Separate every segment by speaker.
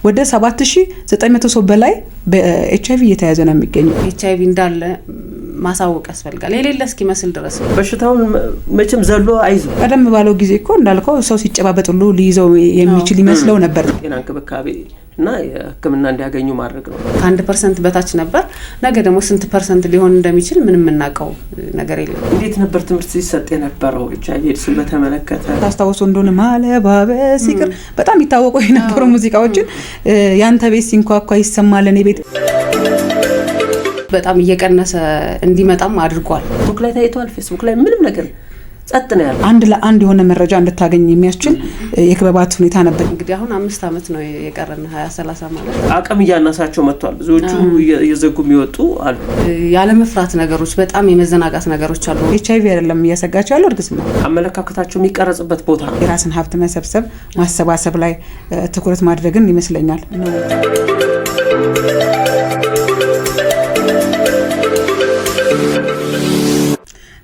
Speaker 1: ወደ 7900 ሰው በላይ በኤችአይቪ እየተያዘ ነው የሚገኘው።
Speaker 2: ኤችአይቪ እንዳለ ማሳወቅ ያስፈልጋል የሌለ እስኪመስል ድረስ።
Speaker 3: በሽታውን መቼም ዘሎ አይዙ
Speaker 1: ቀደም ባለው ጊዜ እኮ እንዳልከው ሰው ሲጨባበጥ ሁሉ ሊይዘው የሚችል ይመስለው ነበር።
Speaker 3: ጤና እንክብካቤ እና የሕክምና እንዲያገኙ ማድረግ ነው።
Speaker 2: ከ1% በታች ነበር። ነገ ደግሞ ስንት ፐርሰንት ሊሆን እንደሚችል ምንም እናቀው ነገር የለም።
Speaker 3: እንዴት ነበር ትምህርት ሲሰጥ የነበረው ኤችአይቪ ኤድስን በተመለከተ?
Speaker 1: ታስታውሱ እንደሆነ ማለባበስ ይቅር በጣም ይታወቁ የነበሩ ሙዚቃዎችን ያንተ ቤት ሲንኳኳ ይሰማል እኔ ቤት
Speaker 2: በጣም እየቀነሰ እንዲመጣም አድርጓል።
Speaker 3: ፌስቡክ ላይ ታይቷል። ፌስቡክ ላይ ምንም ነገር ጸጥ ነው ያለው።
Speaker 1: አንድ ለአንድ የሆነ መረጃ እንድታገኝ የሚያስችል የክበባት ሁኔታ ነበር።
Speaker 2: እንግዲህ አሁን 5 አመት ነው የቀረን 2030 ማለት
Speaker 3: አቅም እያናሳቸው መጥቷል። ብዙዎቹ እየዘጉ የሚወጡ አሉ።
Speaker 2: ያለ መፍራት ነገሮች በጣም የመዘናጋት ነገሮች አሉ።
Speaker 1: ኤችአይቪ አይደለም እያሰጋቸው ያለው እርግዝና
Speaker 3: አመለካከታቸው የሚቀረጽበት ቦታ ነው።
Speaker 1: የራስን ሀብት መሰብሰብ ማሰባሰብ ላይ ትኩረት ማድረግን ይመስለኛል።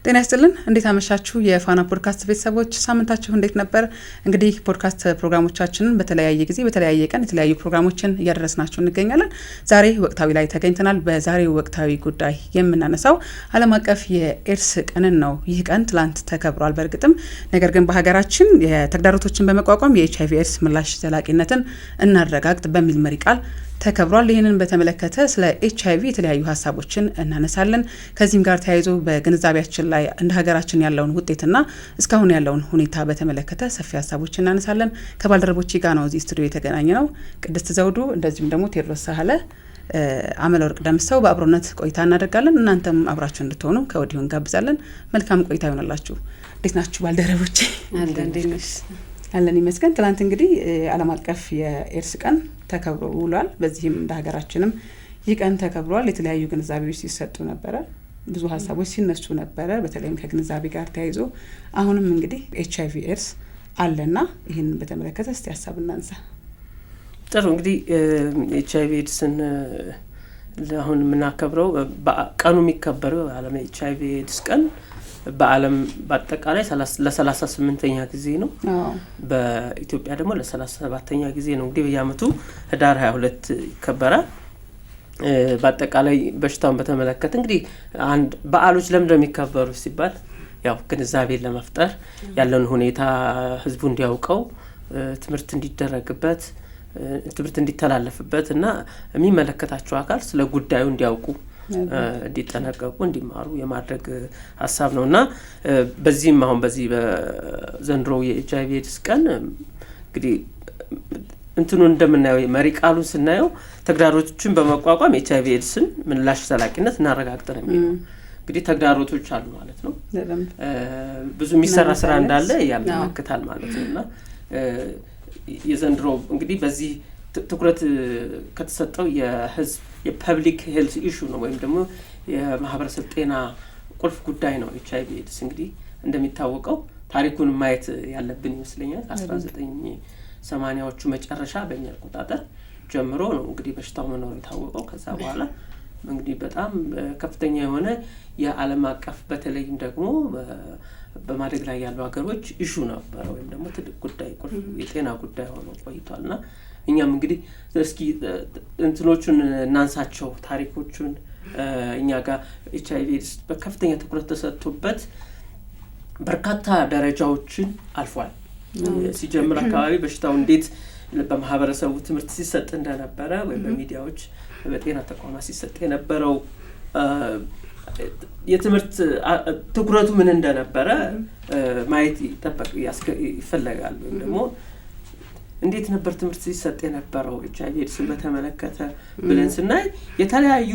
Speaker 1: ጤና ይስጥልን እንዴት አመሻችሁ የፋና ፖድካስት ቤተሰቦች ሳምንታችሁ እንዴት ነበር? እንግዲህ ፖድካስት ፕሮግራሞቻችንን በተለያየ ጊዜ በተለያየ ቀን የተለያዩ ፕሮግራሞችን እያደረስናችሁ እንገኛለን። ዛሬ ወቅታዊ ላይ ተገኝተናል። በዛሬው ወቅታዊ ጉዳይ የምናነሳው ዓለም አቀፍ የኤድስ ቀንን ነው። ይህ ቀን ትላንት ተከብሯል በእርግጥም ነገር ግን በሀገራችን የተግዳሮቶችን በመቋቋም የኤችአይቪ ኤድስ ምላሽ ዘላቂነትን እናረጋግጥ በሚል መሪ ቃል ተከብሯል። ይህንን በተመለከተ ስለ ኤችአይቪ የተለያዩ ሀሳቦችን እናነሳለን። ከዚህም ጋር ተያይዞ በግንዛቤያችን ላይ እንደ ሀገራችን ያለውን ውጤትና እስካሁን ያለውን ሁኔታ በተመለከተ ሰፊ ሀሳቦችን እናነሳለን። ከባልደረቦቼ ጋር ነው እዚህ ስቱዲዮ የተገናኘ ነው። ቅድስት ዘውዱ እንደዚሁም ደግሞ ቴዎድሮስ ሳህለ አመለወርቅ ደምሰው በአብሮነት ቆይታ እናደርጋለን። እናንተም አብራችሁ እንድትሆኑ ከወዲሁ እንጋብዛለን። መልካም ቆይታ ይሆንላችሁ። እንዴት ናችሁ ባልደረቦቼ? አለን ይመስገን። ትላንት እንግዲህ ዓለም አቀፍ የኤድስ ቀን ተከብሮ ውሏል። በዚህም እንደ ሀገራችንም ይህ ቀን ተከብሯል። የተለያዩ ግንዛቤዎች ሲሰጡ ነበረ፣ ብዙ ሀሳቦች ሲነሱ ነበረ፣ በተለይም ከግንዛቤ ጋር ተያይዞ አሁንም እንግዲህ ኤችአይቪ ኤድስ አለና ይህንን በተመለከተ እስቲ ሀሳብ እናንሳ።
Speaker 3: ጥሩ እንግዲህ ኤችአይቪ ኤድስን አሁን የምናከብረው ቀኑ የሚከበረው ዓለም ኤችአይቪ ኤድስ ቀን በዓለም በአጠቃላይ ለ38ኛ ጊዜ ነው። በኢትዮጵያ ደግሞ ለ37ኛ ጊዜ ነው። እንግዲህ በየአመቱ ህዳር 22 ይከበራል። በአጠቃላይ በሽታውን በተመለከተ እንግዲህ አንድ በዓሎች ለምን የሚከበሩ ሲባል ያው ግንዛቤን ለመፍጠር ያለውን ሁኔታ ህዝቡ እንዲያውቀው ትምህርት እንዲደረግበት ትምህርት እንዲተላለፍበት እና የሚመለከታቸው አካል ስለ ጉዳዩ እንዲያውቁ እንዲጠነቀቁ እንዲማሩ የማድረግ ሀሳብ ነውና በዚህም አሁን በዚህ በዘንድሮ የኤችአይቪ ኤድስ ቀን እንግዲህ እንትኑ እንደምናየው መሪ ቃሉን ስናየው ተግዳሮቶችን በመቋቋም ኤችአይቪ ኤድስን ምላሽ ዘላቂነት እናረጋግጥ ነው የሚለው። እንግዲህ ተግዳሮቶች አሉ ማለት ነው። ብዙ የሚሰራ ስራ እንዳለ ያመለክታል ማለት ነውና የዘንድሮ እንግዲህ በዚህ ትኩረት ከተሰጠው የህዝብ የፐብሊክ ሄልት ኢሹ ነው ወይም ደግሞ የማህበረሰብ ጤና ቁልፍ ጉዳይ ነው ኤችአይቪ ኤድስ። እንግዲህ እንደሚታወቀው ታሪኩን ማየት ያለብን ይመስለኛል። 1980ዎቹ መጨረሻ በእኛ አቆጣጠር ጀምሮ ነው እንግዲህ በሽታው መኖር የታወቀው። ከዛ በኋላ እንግዲህ በጣም ከፍተኛ የሆነ የዓለም አቀፍ በተለይም ደግሞ በማደግ ላይ ያሉ ሀገሮች ኢሹ ነበር ወይም ደግሞ ትልቅ ጉዳይ ቁልፍ የጤና ጉዳይ ሆኖ ቆይቷልና እኛም እንግዲህ እስኪ እንትኖቹን እናንሳቸው ታሪኮቹን። እኛ ጋር ኤችአይቪ ኤድስ በከፍተኛ ትኩረት ተሰጥቶበት በርካታ ደረጃዎችን አልፏል። ሲጀምር አካባቢ በሽታው እንዴት በማህበረሰቡ ትምህርት ሲሰጥ እንደነበረ ወይም በሚዲያዎች በጤና ተቋማት ሲሰጥ የነበረው የትምህርት ትኩረቱ ምን እንደነበረ ማየት ይፈለጋል። ወይም ደግሞ እንዴት ነበር ትምህርት ሲሰጥ የነበረው ኤችአይቪ ኤድስን በተመለከተ ብለን ስናይ የተለያዩ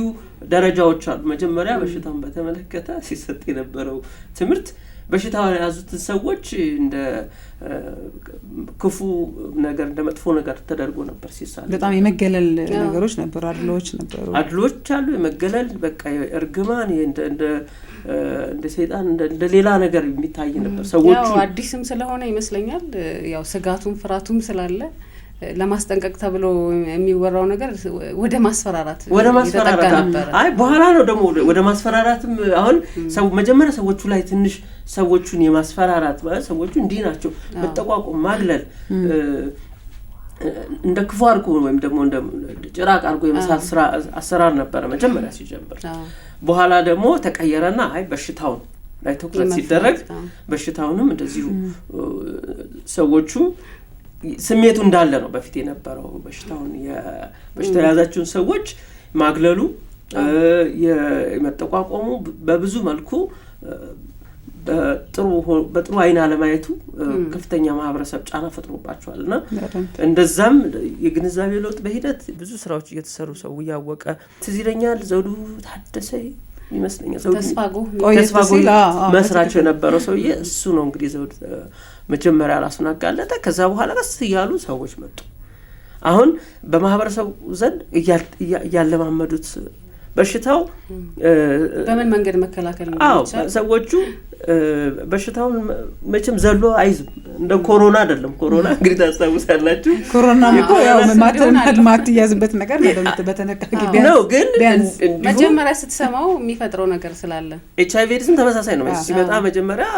Speaker 3: ደረጃዎች አሉ። መጀመሪያ በሽታውን በተመለከተ ሲሰጥ የነበረው ትምህርት በሽታውን የያዙትን ሰዎች እንደ ክፉ ነገር እንደ መጥፎ ነገር ተደርጎ ነበር ሲሳል።
Speaker 1: በጣም የመገለል ነገሮች ነበሩ፣ አድሎች
Speaker 3: አሉ፣ የመገለል በቃ እርግማን እንደ ሰይጣን እንደ ሌላ ነገር የሚታይ ነበር። ሰዎች
Speaker 2: ያው አዲስም ስለሆነ ይመስለኛል ያው ስጋቱም ፍራቱም ስላለ ለማስጠንቀቅ ተብሎ የሚወራው ነገር ወደ ማስፈራራት ነበር።
Speaker 3: አይ በኋላ ነው ደግሞ ወደ ማስፈራራትም አሁን ሰው መጀመሪያ ሰዎቹ ላይ ትንሽ ሰዎቹን የማስፈራራት ማለት ሰዎቹ እንዲህ ናቸው መጠቋቆም ማግለል እንደ ክፉ አርጎ ወይም ደግሞ እንደ ጭራቅ አርጎ የመሳል ስራ አሰራር ነበር መጀመሪያ ሲጀምር። በኋላ ደግሞ ተቀየረና አይ በሽታውን ላይ ትኩረት ሲደረግ በሽታውንም እንደዚሁ ሰዎቹ ስሜቱ እንዳለ ነው በፊት የነበረው በሽታውን የበሽታ ያዛቸውን ሰዎች ማግለሉ የመጠቋቋሙ በብዙ መልኩ በጥሩ አይን አለማየቱ ከፍተኛ ማህበረሰብ ጫና ፈጥሮባቸዋልና እንደዛም የግንዛቤ ለውጥ በሂደት ብዙ ስራዎች እየተሰሩ ሰው ያወቀ ትዝ ይለኛል ዘውዱ ታደሰ ይመስለኛል
Speaker 2: ተስፋጎ
Speaker 3: መስራች የነበረው ሰውዬ እሱ ነው እንግዲህ ዘውዱ መጀመሪያ ራሱን አጋለጠ። ከዛ በኋላ ቀስ እያሉ ሰዎች መጡ። አሁን በማህበረሰቡ ዘንድ ያለማመዱት በሽታው
Speaker 2: በምን መንገድ መከላከል እንደሚቻል
Speaker 3: ሰዎቹ በሽታውን መቼም ዘሎ አይዝም። እንደ ኮሮና አይደለም። ኮሮና እንግዲህ ታስታውሳላችሁ
Speaker 1: ኮሮና ያው ማት ያዝበት ነገር ነው በተነካኪ
Speaker 3: ነው። ግን
Speaker 2: መጀመሪያ ስትሰማው የሚፈጥረው ነገር ስላለ
Speaker 3: HIV ኤድስም ተመሳሳይ ነው። ሲመጣ መጀመሪያ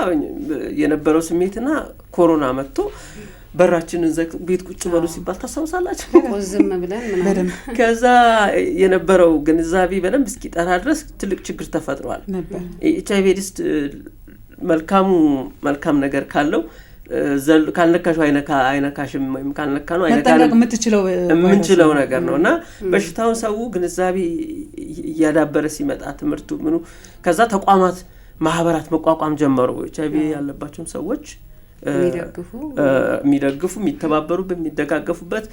Speaker 3: የነበረው ስሜትና ኮሮና መጥቶ በራችንን ቤት ቁጭ በሉ ሲባል ታስታውሳላችሁ?
Speaker 2: ቆዝም ብለን ምናምን
Speaker 3: ከዛ የነበረው ግንዛቤ በደንብ እስኪጠራ ድረስ ትልቅ ችግር ተፈጥሯል ነበር። HIV ኤድስ መልካም ነገር ካለው ካልነካሽ አይነካሽም ወይም ካልነካ ነው አይነካንም የምንችለው ነገር ነውና በሽታውን ሰው ግንዛቤ እያዳበረ ሲመጣ ትምህርቱ ምኑ ከዛ ተቋማት ማህበራት መቋቋም ጀመሩ። HIV ያለባቸውን ሰዎች የሚደግፉ የሚተባበሩበት የሚደጋገፉበት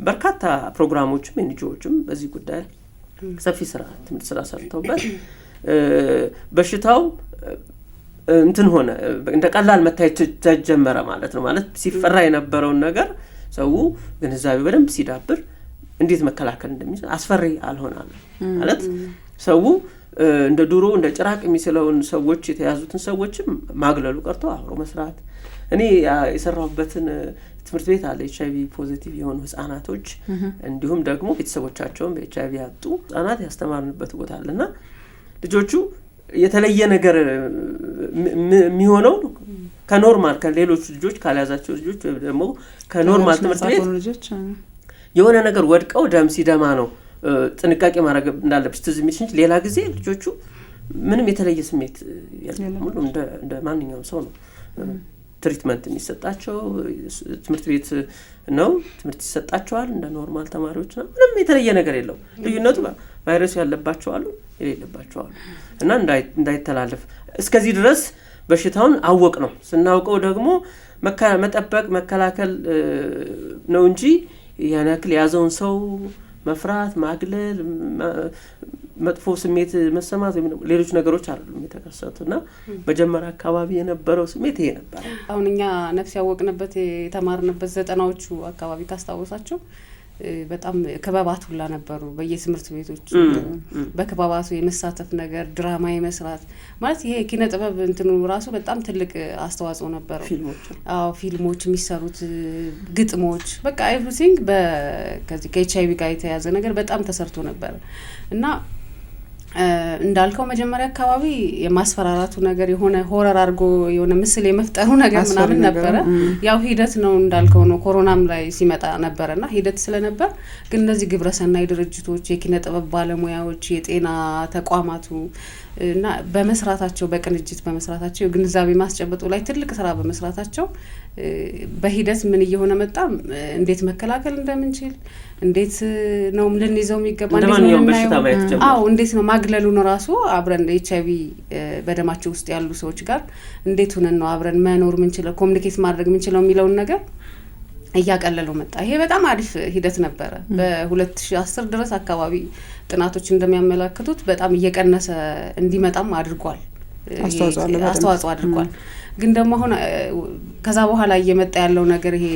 Speaker 3: በርካታ ፕሮግራሞችም ኤንጂኦዎችም በዚህ ጉዳይ ሰፊ ትምህርት ስራ ሰርተውበት በሽታው እንትን ሆነ እንደ ቀላል መታየት ተጀመረ ማለት ነው። ማለት ሲፈራ የነበረውን ነገር ሰው ግንዛቤ በደንብ ሲዳብር እንዴት መከላከል እንደሚችል አስፈሪ አልሆናል ማለት ሰው እንደ ድሮ እንደ ጭራቅ የሚስለውን ሰዎች የተያዙትን ሰዎችም ማግለሉ ቀርቶ አብሮ መስራት። እኔ የሰራሁበትን ትምህርት ቤት አለ HIV ፖዚቲቭ የሆኑ ህጻናቶች እንዲሁም ደግሞ ቤተሰቦቻቸውን በHIV ያጡ ህጻናት ያስተማርንበት ቦታ አለና ልጆቹ የተለየ ነገር የሚሆነው ከኖርማል ከሌሎች ልጆች ካልያዛቸው ልጆች ወይ ደግሞ ከኖርማል ትምህርት ቤት የሆነ ነገር ወድቀው ደም ሲደማ ነው ጥንቃቄ ማድረግ እንዳለብሽ ትዝ የሚልሽ እንጂ ሌላ ጊዜ ልጆቹ ምንም የተለየ ስሜት የለም። ሁሉም እንደ ማንኛውም ሰው ነው ትሪትመንት የሚሰጣቸው። ትምህርት ቤት ነው ትምህርት ይሰጣቸዋል እንደ ኖርማል ተማሪዎች ነው። ምንም የተለየ ነገር የለው። ልዩነቱ ቫይረሱ ያለባቸው አሉ የሌለባቸው አሉ እና እንዳይተላለፍ እስከዚህ ድረስ በሽታውን አወቅ ነው። ስናውቀው ደግሞ መጠበቅ መከላከል ነው እንጂ ያን ያክል ያዘውን ሰው መፍራት ማግለል መጥፎ ስሜት መሰማት ወይ ሌሎች ነገሮች አይደሉም የተከሰቱና መጀመሪያ አካባቢ የነበረው ስሜት ይሄ ነበር።
Speaker 2: አሁን እኛ ነፍስ ያወቅንበት የተማርንበት 90ዎቹ አካባቢ ካስታወሳችሁ በጣም ክበባት ሁላ ነበሩ በየትምህርት ቤቶች በክበባቱ የመሳተፍ ነገር ድራማ የመስራት ማለት ይሄ ኪነ ጥበብ እንትኑ ራሱ በጣም ትልቅ አስተዋጽኦ ነበር። ፊልሞች የሚሰሩት ግጥሞች በቃ ኤቭሪቲንግ ከዚህ ከኤችአይቪ ጋር የተያዘ ነገር በጣም ተሰርቶ ነበር እና እንዳልከው መጀመሪያ አካባቢ የማስፈራራቱ ነገር የሆነ ሆረር አድርጎ የሆነ ምስል የመፍጠሩ ነገር ምናምን ነበረ። ያው ሂደት ነው እንዳልከው ነው። ኮሮናም ላይ ሲመጣ ነበርና ሂደት ስለነበር ግን እነዚህ ግብረሰናይ ድርጅቶች የኪነ ጥበብ ባለሙያዎች የጤና ተቋማቱ እና በመስራታቸው በቅንጅት በመስራታቸው የግንዛቤ ማስጨበጡ ላይ ትልቅ ስራ በመስራታቸው በሂደት ምን እየሆነ መጣ እንዴት መከላከል እንደምንችል እንዴት ነው ልንይዘው የሚገባ እንዴት ነው ማግለሉ ነው ራሱ አብረን ኤችአይቪ በደማቸው ውስጥ ያሉ ሰዎች ጋር እንዴት ሆነን ነው አብረን መኖር ምንችለው ኮሙኒኬት ማድረግ ምንችለው የሚለውን ነገር እያቀለለው መጣ። ይሄ በጣም አሪፍ ሂደት ነበረ። በ2010 ድረስ አካባቢ ጥናቶች እንደሚያመለክቱት በጣም እየቀነሰ እንዲመጣም አድርጓል አስተዋጽኦ አድርጓል። ግን ደግሞ አሁን ከዛ በኋላ እየመጣ ያለው ነገር ይሄ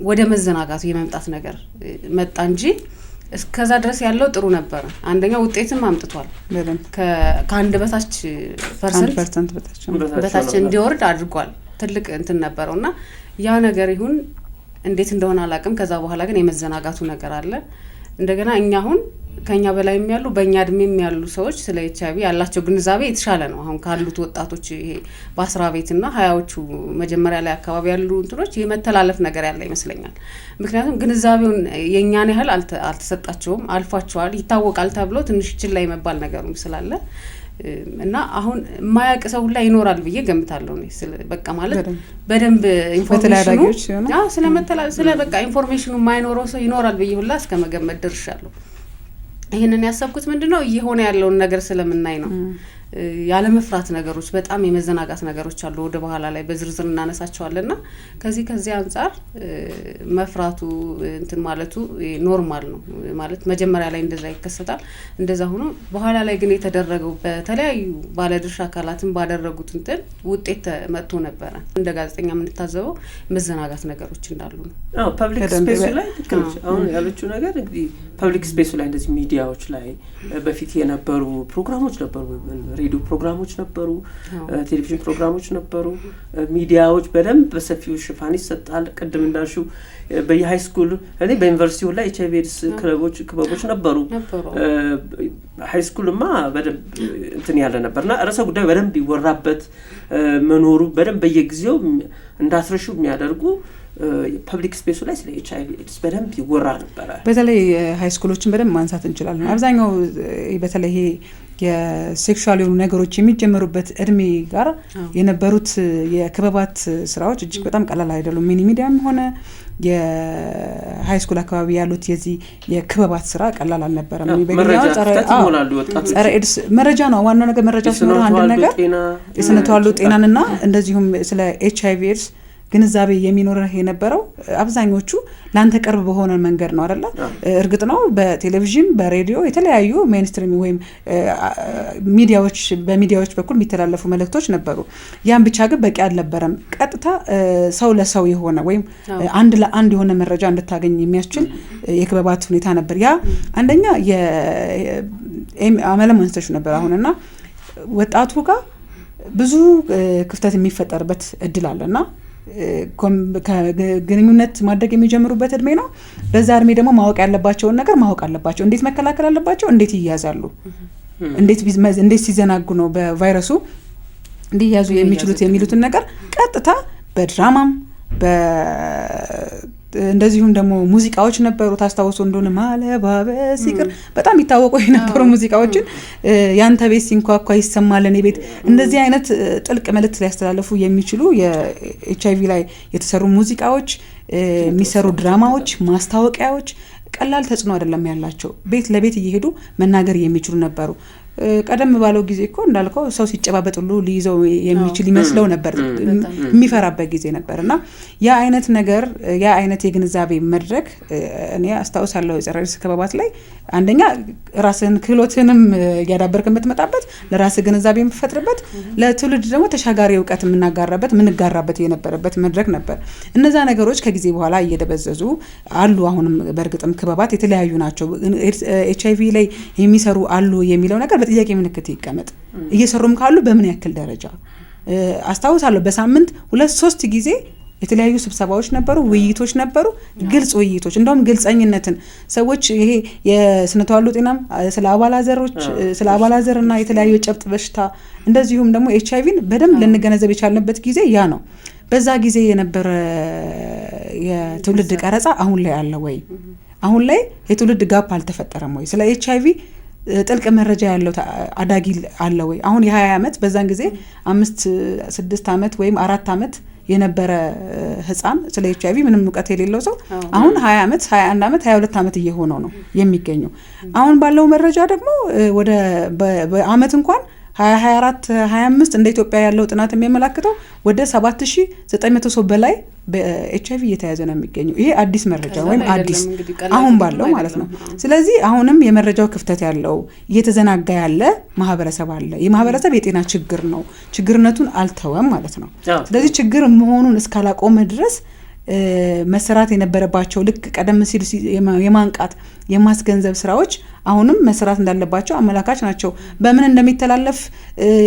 Speaker 2: ወደ መዘናጋቱ የመምጣት ነገር መጣ እንጂ እስከዛ ድረስ ያለው ጥሩ ነበር። አንደኛ ውጤትም አምጥቷል። ከአንድ በታች ፐርሰንት በታች እንዲወርድ አድርጓል። ትልቅ እንትን ነበረውና ያ ነገር ይሁን እንዴት እንደሆነ አላቅም። ከዛ በኋላ ግን የመዘናጋቱ ነገር አለ። እንደገና እኛ አሁን ከኛ በላይ የሚያሉ በእኛ እድሜ የሚያሉ ሰዎች ስለ HIV ያላቸው ግንዛቤ የተሻለ ነው። አሁን ካሉት ወጣቶች ይሄ በ10 ቤትና 20ዎቹ መጀመሪያ ላይ አካባቢ ያሉ እንትኖች የመተላለፍ ነገር ያለ ይመስለኛል። ምክንያቱም ግንዛቤውን የኛን ያህል አልተሰጣቸውም፣ አልፏቸዋል፣ ይታወቃል ተብሎ ትንሽ ችላ የመባል ነገሩም ስላለ እና አሁን የማያውቅ ሰው ሁላ ይኖራል ብዬ ገምታለሁ ነው። በቃ ማለት በደንብ ኢንፎርሜሽኑ ስለ በቃ ኢንፎርሜሽኑ የማይኖረው ሰው ይኖራል ብዬ ሁላ እስከ መገመት ደርሻለሁ። ይሄንን ያሰብኩት ምንድነው እየሆነ ያለውን ነገር ስለምናይ ነው። ያለ መፍራት ነገሮች በጣም የመዘናጋት ነገሮች አሉ፣ ወደ በኋላ ላይ በዝርዝር እናነሳቸዋለንና ከዚህ አንፃር መፍራቱ እንትን ማለቱ ኖርማል ነው ማለት መጀመሪያ ላይ እንደዛ ይከሰታል። እንደዛ ሆኖ በኋላ ላይ ግን የተደረገው በተለያዩ ባለድርሻ አካላትን ባደረጉት እንትን ውጤት መጥቶ ነበረ። እንደ ጋዜጠኛ የምንታዘበው መዘናጋት ነገሮች እንዳሉ ነው።
Speaker 3: አዎ ፐብሊክ ስፔስ ላይ አሁን ያለችው ነገር እንግዲህ ፐብሊክ ስፔስ ላይ እንደዚህ ሚዲያዎች ላይ በፊት የነበሩ ፕሮግራሞች ነበሩ፣ ሬዲዮ ፕሮግራሞች ነበሩ፣ ቴሌቪዥን ፕሮግራሞች ነበሩ። ሚዲያዎች በደንብ በሰፊው ሽፋን ይሰጣል። ቅድም እንዳልሽው በየሃይ ስኩል እኔ በዩኒቨርሲቲው ላይ HIV ኤድስ ክበቦች ነበሩ። ሃይ ስኩልማ በደንብ እንትን ያለ ነበርና ርዕሰ ጉዳዩ በደንብ ይወራበት መኖሩ በደንብ በየጊዜው እንዳትረሹ የሚያደርጉ ፐብሊክ ስፔሱ ላይ ስለ HIV ኤድስ በደንብ ይወራ ነበር።
Speaker 1: በተለይ ሃይ ስኩሎችን በደንብ ማንሳት እንችላለን። አብዛኛው በተለይ የሴክሹዋል የሆኑ ነገሮች የሚጀመሩበት እድሜ ጋር የነበሩት የክበባት ስራዎች እጅግ በጣም ቀላል አይደሉም። ሚኒ ሚዲያም ሆነ የሃይ ስኩል አካባቢ ያሉት የዚህ የክበባት ስራ ቀላል አልነበረም። ጸረ ኤድስ መረጃ ነው ዋናው ነገር። መረጃ ሲኖር አንድ ነገር የስነ ተዋልዶ ጤናንና እንደዚሁም ስለ HIV ኤድስ ግንዛቤ የሚኖርህ የነበረው አብዛኞቹ ላንተ ቅርብ በሆነ መንገድ ነው አይደል? እርግጥ ነው በቴሌቪዥን በሬዲዮ የተለያዩ ሜንስትሪም ወይም በሚዲያዎች በኩል የሚተላለፉ መልእክቶች ነበሩ። ያን ብቻ ግን በቂ አልነበረም። ቀጥታ ሰው ለሰው የሆነ ወይም አንድ ለአንድ የሆነ መረጃ እንድታገኝ የሚያስችል የክበባት ሁኔታ ነበር። ያ አንደኛ የአመለም አንስተሽ ነበር አሁንና ወጣቱ ጋር ብዙ ክፍተት የሚፈጠርበት እድል አለና ግንኙነት ማድረግ የሚጀምሩበት እድሜ ነው። በዛ እድሜ ደግሞ ማወቅ ያለባቸውን ነገር ማወቅ አለባቸው። እንዴት መከላከል አለባቸው፣ እንዴት ይያዛሉ፣ እንዴት ሲዘናጉ ነው በቫይረሱ እንዲያዙ የሚችሉት የሚሉትን ነገር ቀጥታ በድራማም እንደዚሁም ደግሞ ሙዚቃዎች ነበሩ። ታስታውሱ እንደሆነ ማለባበስ ይቅር በጣም ይታወቁ የነበሩ ሙዚቃዎችን ያንተ ቤት ሲንኳኳ ይሰማል እኔ ቤት እንደዚህ አይነት ጥልቅ መልእክት ሊያስተላልፉ የሚችሉ የኤችአይቪ ላይ የተሰሩ ሙዚቃዎች፣ የሚሰሩ ድራማዎች፣ ማስታወቂያዎች ቀላል ተጽዕኖ አይደለም ያላቸው። ቤት ለቤት እየሄዱ መናገር የሚችሉ ነበሩ። ቀደም ባለው ጊዜ እኮ እንዳልከው ሰው ሲጨባበጥ ሁሉ ሊይዘው የሚችል ይመስለው ነበር፣ የሚፈራበት ጊዜ ነበርና ያ አይነት ነገር ያ አይነት የግንዛቤ መድረክ እኔ አስታውሳለሁ። የጸረ ኤድስ ክበባት ላይ አንደኛ ራስን ክህሎትንም ያዳበርክ የምትመጣበት፣ ለራስ ግንዛቤ የምትፈጥርበት፣ ለትውልድ ደግሞ ተሻጋሪ እውቀት የምንጋራበት የነበረበት መድረክ ነበር። እነዛ ነገሮች ከጊዜ በኋላ እየደበዘዙ አሉ። አሁንም በእርግጥም ክበባት የተለያዩ ናቸው። ኤችአይቪ ላይ የሚሰሩ አሉ የሚለው ነገር ጥያቄ ምልክት ይቀመጥ። እየሰሩም ካሉ በምን ያክል ደረጃ አስታውሳለሁ። በሳምንት 2-3 ጊዜ የተለያዩ ስብሰባዎች ነበሩ፣ ውይይቶች ነበሩ፣ ግልጽ ውይይቶች። እንደውም ግልጸኝነትን ሰዎች ይሄ የስነ ተዋልዶ ጤናም ስለ አባላዘርና የተለያዩ የጨብጥ በሽታ እንደዚሁም ደግሞ ኤችአይቪን በደንብ ልንገነዘብ የቻልንበት ጊዜ ያ ነው። በዛ ጊዜ የነበረ የትውልድ ቀረጻ አሁን ላይ አለ ወይ? አሁን ላይ የትውልድ ጋፕ አልተፈጠረም ወይ? ስለ ኤችአይቪ ጥልቅ መረጃ ያለው አዳጊ አለ ወይ? አሁን የ20 ዓመት በዛን ጊዜ 5-6 ዓመት ወይም 4 ዓመት የነበረ ህፃን ስለ ኤችአይቪ ምንም እውቀት የሌለው ሰው አሁን 20 ዓመት 21 ዓመት 22 ዓመት እየሆነው ነው የሚገኘው። አሁን ባለው መረጃ ደግሞ ወደ በአመት እንኳን 24-25 እንደ ኢትዮጵያ ያለው ጥናት የሚያመላክተው ወደ 7900 ሰው በላይ በኤችአይቪ እየተያዘ ነው የሚገኘው። ይሄ አዲስ መረጃ ወይም አዲስ አሁን ባለው ማለት ነው። ስለዚህ አሁንም የመረጃው ክፍተት ያለው እየተዘናጋ ያለ ማህበረሰብ አለ። የማህበረሰብ የጤና ችግር ነው፣ ችግርነቱን አልተወም ማለት ነው። ስለዚህ ችግር መሆኑን እስካላቆመ ድረስ መሰራት የነበረባቸው ልክ ቀደም ሲል የማንቃት የማስገንዘብ ስራዎች አሁንም መሰራት እንዳለባቸው አመላካች ናቸው። በምን እንደሚተላለፍ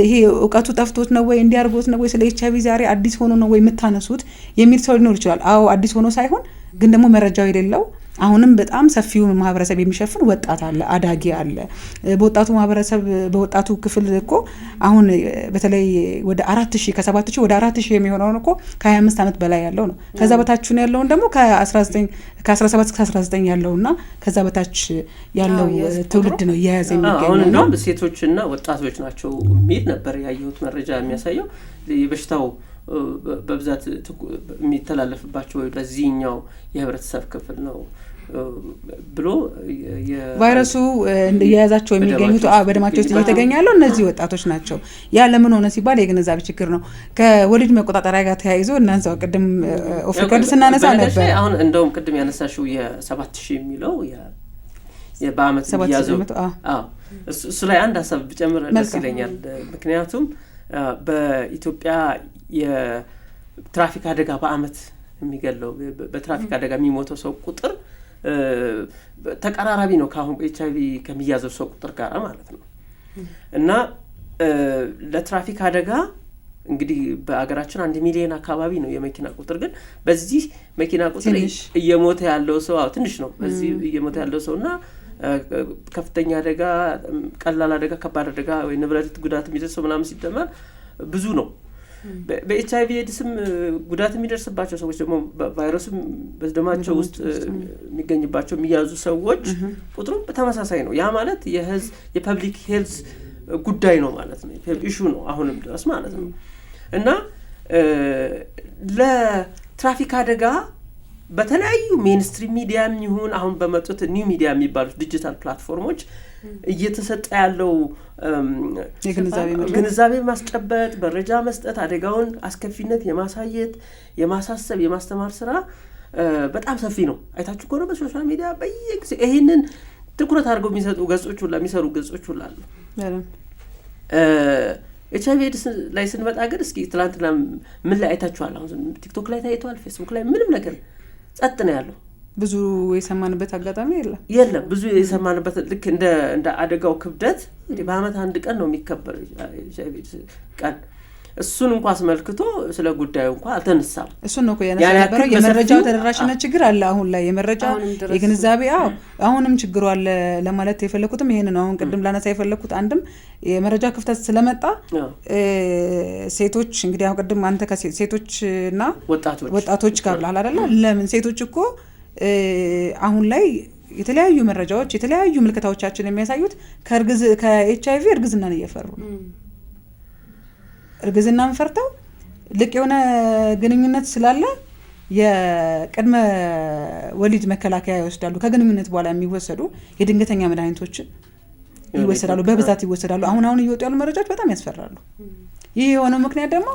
Speaker 1: ይሄ እውቀቱ ጠፍቶት ነው ወይ እንዲያርጎት ነው ወይ ስለ ኤችአይቪ ዛሬ አዲስ ሆኖ ነው ወይ የምታነሱት የሚል ሰው ሊኖር ይችላል። አዎ አዲስ ሆኖ ሳይሆን ግን ደግሞ መረጃው የሌለው አሁንም በጣም ሰፊው ማህበረሰብ የሚሸፍን ወጣት አለ፣ አዳጊ አለ። በወጣቱ ማህበረሰብ በወጣቱ ክፍል እኮ አሁን በተለይ ወደ 4000 ከ7000 ወደ 4000 የሚሆነው እኮ ከ25 ዓመት በላይ ያለው ነው። ከዛ በታች ነው ያለውን ደግሞ ከ17 እስከ 19 ያለውና ከዛ በታች ያለው ትውልድ ነው እየያዘ የሚገኘው ነው።
Speaker 3: አሁን ሴቶችና ወጣቶች ናቸው የሚል ነበር ያየሁት መረጃ የሚያሳየው። የበሽታው በብዛት የሚተላለፍባቸው ለዚህኛው የህብረተሰብ ክፍል ነው ብሎ
Speaker 1: ቫይረሱ የያዛቸው የሚገኙት በደማቸው ውስጥ እየተገኘ ያለው እነዚህ ወጣቶች ናቸው። ያ ለምን ሆነ ሲባል የግንዛቤ ችግር ነው። ከወሊድ መቆጣጠሪያ ጋር ተያይዞ እናንሳው ቅድም ኦፍሪካድ ስናነሳ ነበር።
Speaker 3: አሁን እንደውም ቅድም ያነሳሽው የ7000 የሚለው በአመት የሚያዘው እሱ ላይ አንድ ሀሳብ ብጨምር ደስ ይለኛል። ምክንያቱም በኢትዮጵያ የትራፊክ አደጋ በአመት የሚገለው በትራፊክ አደጋ የሚሞተው ሰው ቁጥር ተቀራራቢ ነው ከአሁን በኤችአይቪ ከሚያዘው ሰው ቁጥር ጋር ማለት ነው። እና ለትራፊክ አደጋ እንግዲህ በአገራችን 1 ሚሊዮን አካባቢ ነው የመኪና ቁጥር። ግን በዚህ መኪና ቁጥር እየሞተ ያለው ሰው ትንሽ ነው። በዚህ እየሞተ ያለው ሰውና ከፍተኛ አደጋ፣ ቀላል አደጋ፣ ከባድ አደጋ ወይ ንብረት ጉዳት የሚደርሰው ምናምን ሲደመር ብዙ ነው። በኤችአይቪ ኤድስም ጉዳት የሚደርስባቸው ሰዎች ደግሞ ቫይረሱም በደማቸው ውስጥ የሚገኝባቸው የሚያዙ ሰዎች ቁጥሩ በተመሳሳይ ነው። ያ ማለት የፐብሊክ ሄልዝ ጉዳይ ነው ማለት ነው። ኢሹ ነው አሁንም ድረስ ማለት ነው። እና ለትራፊክ አደጋ በተለያዩ ሜንስትሪም ሚዲያም ይሁን አሁን በመጡት ኒው ሚዲያ የሚባሉት ዲጂታል ፕላትፎርሞች እየተሰጠ ያለው ግንዛቤ ማስጨበጥ፣ መረጃ መስጠት፣ አደጋውን አስከፊነት የማሳየት የማሳሰብ የማስተማር ስራ በጣም ሰፊ ነው። አይታችሁ ከሆነ በሶሻል ሚዲያ በየጊዜው ይሄንን ትኩረት አድርገው የሚሰሩ ገጾች ሁሉ አሉ። ኤችአይቪ ኤድስ ላይ ስንመጣ ግን እስኪ ትላንትና ምን ላይ አይታችኋል? አሁን ቲክቶክ ላይ ታይቷል፣ ፌስቡክ ላይ ምንም ነገር ጸጥ ነው ያለው።
Speaker 1: ብዙ የሰማንበት አጋጣሚ
Speaker 3: የለም። ብዙ የሰማንበት ልክ እንደ አደጋው ክብደት በአመት 1 ቀን ነው የሚከበር ኤችአይቪ ቀን። እሱን እንኳን አስመልክቶ ስለ ጉዳዩ እንኳን አልተነሳም።
Speaker 1: እሱን ነው ያነበረው። የመረጃው ተደራሽነት ችግር አለ አሁን ላይ የመረጃ የግንዛቤ አሁንም ችግሩ አለ ለማለት የፈለኩትም ይሄን ነው። አሁን ቅድም ላነሳ የፈለኩት አንድም የመረጃ ክፍተት ስለመጣ ሴቶች እንግዲህ አሁን ቅድም አንተ ከሴቶችና ወጣቶች ጋር ብለሃል አይደል? ለምን ሴቶች እኮ አሁን ላይ የተለያዩ መረጃዎች የተለያዩ ምልክታዎቻችን የሚያሳዩት ከኤችአይቪ እርግዝናን እየፈሩ ነው። እርግዝናን ፈርተው ልቅ የሆነ ግንኙነት ስላለ የቅድመ ወሊድ መከላከያ ይወስዳሉ። ከግንኙነት በኋላ የሚወሰዱ የድንገተኛ መድኃኒቶችን ይወሰዳሉ፣ በብዛት ይወሰዳሉ። አሁን እየወጡ ያሉ መረጃዎች በጣም ያስፈራሉ። ይህ የሆነው ምክንያት ደግሞ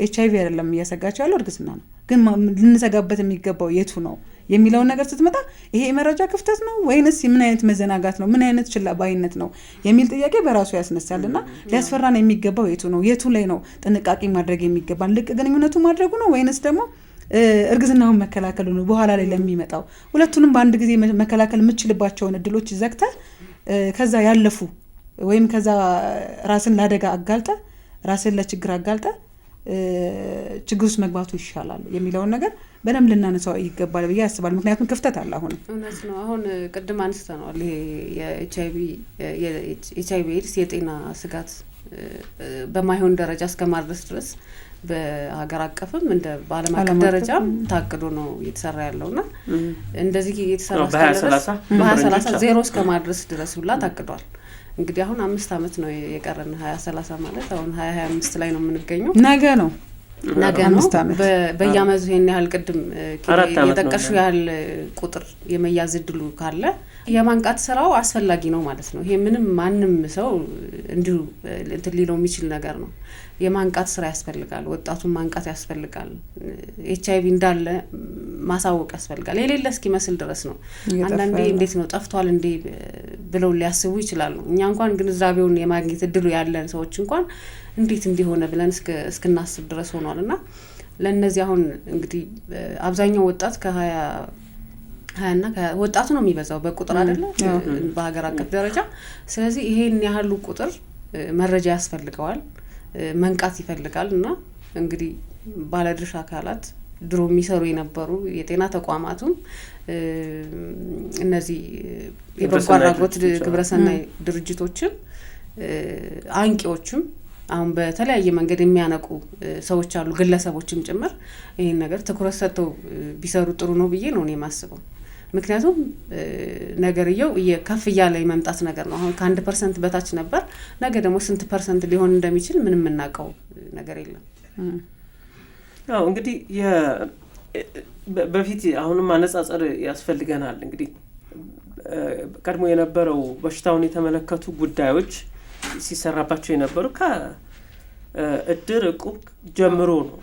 Speaker 1: ኤችአይቪ አይደለም እያሰጋቸው ያለው እርግዝና ነው። ግን ልንሰጋበት የሚገባው የቱ ነው የሚለውን ነገር ስትመጣ ይሄ የመረጃ ክፍተት ነው ወይንስ ምን አይነት መዘናጋት ነው፣ ምን አይነት ችላ ባይነት ነው የሚል ጥያቄ በራሱ ያስነሳልና ሊያስፈራን የሚገባው የቱ ነው? የቱ ላይ ነው ጥንቃቄ ማድረግ የሚገባን? ልቅ ግንኙነቱ ማድረጉ ነው ወይንስ ደግሞ እርግዝናውን መከላከሉ ነው? በኋላ ላይ ለሚመጣው ሁለቱንም በአንድ ጊዜ መከላከል የምችልባቸውን እድሎች ዘግተ ከዛ ያለፉ ወይም ከዛ ራስን ለአደጋ አጋልጠ ራስን ለችግር አጋልጠ ችግር ውስጥ መግባቱ ይሻላል የሚለውን ነገር በደንብ ልናነሳው ይገባል ብዬ አስባለሁ። ምክንያቱም ክፍተት አለ።
Speaker 2: እውነት ነው። አሁን ቅድም አንስተናል። ይሄ የኤችአይቪ ኤድስ የጤና ስጋት በማይሆን ደረጃ እስከማድረስ ድረስ በሀገር አቀፍም እንደ በዓለም አቀፍ ደረጃም ታቅዶ ነው እየተሰራ ያለውና እንደዚህ እየተሰራ በ2030 ዜሮ እስከማድረስ ድረስ ሁላ ታቅዷል። እንግዲህ አሁን 5 አመት ነው የቀረን 2030 ማለት አሁን 2025 ላይ ነው የምንገኘው። ነገ ነው በየአመቱ ይሄን ያህል ቅድም የጠቀሹ ያህል ቁጥር የመያዝ እድሉ ካለ የማንቃት ስራው አስፈላጊ ነው ማለት ነው። ይሄ ምንም ማንም ሰው እንዲሁ እንትን ሊለው የሚችል ነገር ነው። የማንቃት ስራ ያስፈልጋል። ወጣቱን ማንቃት ያስፈልጋል። ኤችአይቪ እንዳለ ማሳወቅ ያስፈልጋል። የሌለ እስኪመስል ድረስ ነው። አንዳንዴ እንዴት ነው ጠፍቷል እንዴ ብለው ሊያስቡ ይችላሉ። እኛ እንኳን ግንዛቤውን የማግኘት እድሉ ያለን ሰዎች እንኳን እንዴት እንዲሆነ ብለን እስክናስብ ድረስ ሆኗልና ለነዚህ አሁን እንግዲህ አብዛኛው ወጣት ከ20 ወጣቱ ነው የሚበዛው በቁጥር አይደለ በሀገር አቀፍ ደረጃ። ስለዚህ ይሄን ያህሉ ቁጥር መረጃ ያስፈልገዋል፣ መንቃት ይፈልጋል እና እንግዲህ ባለድርሻ አካላት ድሮ የሚሰሩ የነበሩ የጤና ተቋማቱም እነዚህ የበጎ አድራጎት ግብረሰናይ ድርጅቶችም አንቂዎችም አሁን በተለያየ መንገድ የሚያነቁ ሰዎች አሉ፣ ግለሰቦችም ጭምር ይሄን ነገር ትኩረት ሰጥተው ቢሰሩ ጥሩ ነው ብዬ ነው እኔ የማስበው። ምክንያቱም ነገርየው ከፍ እያለ የመምጣት ነገር ነው። አሁን ከ1% በታች ነበር፣ ነገ ደግሞ ስንት ፐርሰንት ሊሆን እንደሚችል ምንም የምናውቀው ነገር የለም።
Speaker 3: አዎ እንግዲህ በፊት አሁንም አነጻጸር ያስፈልገናል። እንግዲህ ቀድሞ የነበረው በሽታውን የተመለከቱ ጉዳዮች ሲሰራባቸው የነበሩ ከእድር እቁብ ጀምሮ ነው።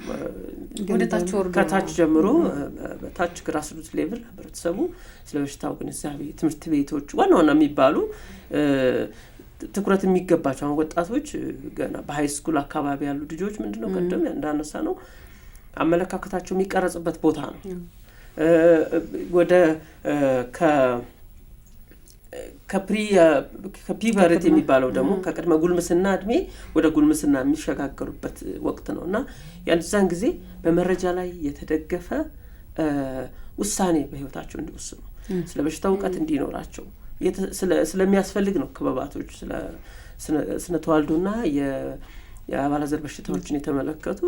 Speaker 3: ከታች ጀምሮ በታች ግራስሩት ሌቭል ህብረተሰቡ ስለ በሽታው ግንዛቤ፣ ትምህርት ቤቶች ዋና ዋና የሚባሉ ትኩረት የሚገባቸው አሁን ወጣቶች ገና በሃይ ስኩል አካባቢ ያሉ ልጆች ምንድነው ቀደም እንዳነሳ ነው አመለካከታቸው የሚቀረጽበት ቦታ ነው። ወደ ከፒበርት የሚባለው ደግሞ ከቅድመ ጉልምስና እድሜ ወደ ጉልምስና የሚሸጋገሩበት ወቅት ነው እና ያንዛን ጊዜ በመረጃ ላይ የተደገፈ ውሳኔ በህይወታቸው እንዲወስኑ ስለ በሽታው እውቀት እንዲኖራቸው ስለሚያስፈልግ ነው። ክበባቶች ስነ ተዋልዶና የአባላዘር በሽታዎችን የተመለከቱ